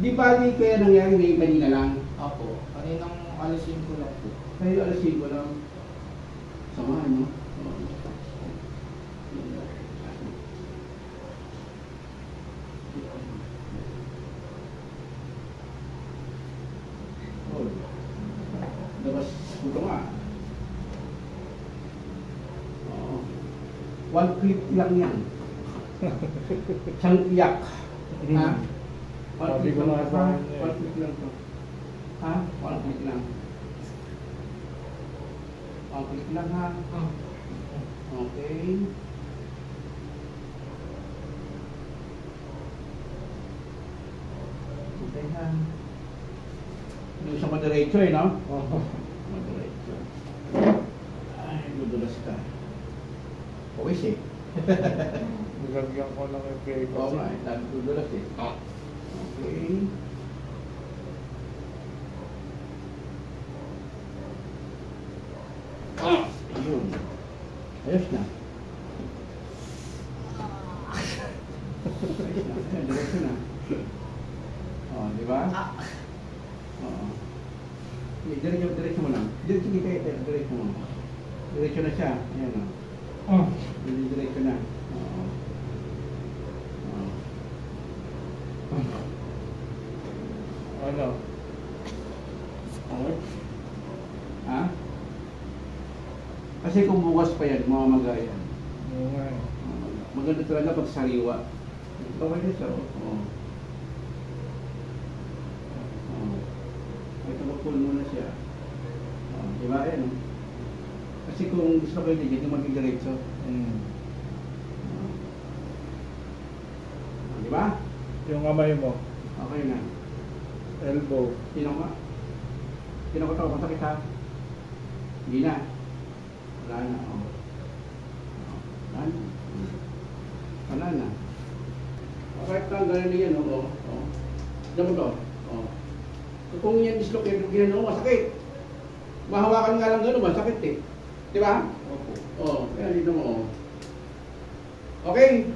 Di ba di kaya nangyari ngayon kanina lang? Opo. Kaninang alisin ko lang po. Kayo alasin ko lang. Sama, no? Labas ito nga. One clip lang yan. Isang iyak. Ha? One clip lang to. One clip lang to. Ha? One clip lang. One clip lang ha. Okay. Okay ha. Hindi siya madiretso eh, no? Oo. Madiretso. Ay, madulas ka. Pawis eh. Nilagyan ko lang yung pay ko. Oo nga eh, nadudulas eh. Okay. Ayun. Ayos na. Ayos na. Ayun, diretso na. O, di ba? Oo. Diretso mo lang. Diretso mo. Diretso na siya. Ayan o. Diretso na. Oo. Ano? Okay. Ha? Kasi kung bukas pa yan, mamamagayan. Oo nga eh. Maganda talaga pag sariwa. Okay na siya. Oo. May tumapul muna siya. Diba yan? Kasi kung gusto ko yun, hindi maging diretso. Diba? Yung kamay mo. Okay na. Elbow. Sino ka? Sino ko ito? Masakit ha? Hindi na. Wala na. Wala na. Wala na. Kahit tanggalin na yan, oo. Diyan mo ito. Kung yan dislocate, ginano, masakit. Mahawakan nga lang gano'n, masakit eh. Di ba? Opo. Kaya dito mo. Okay.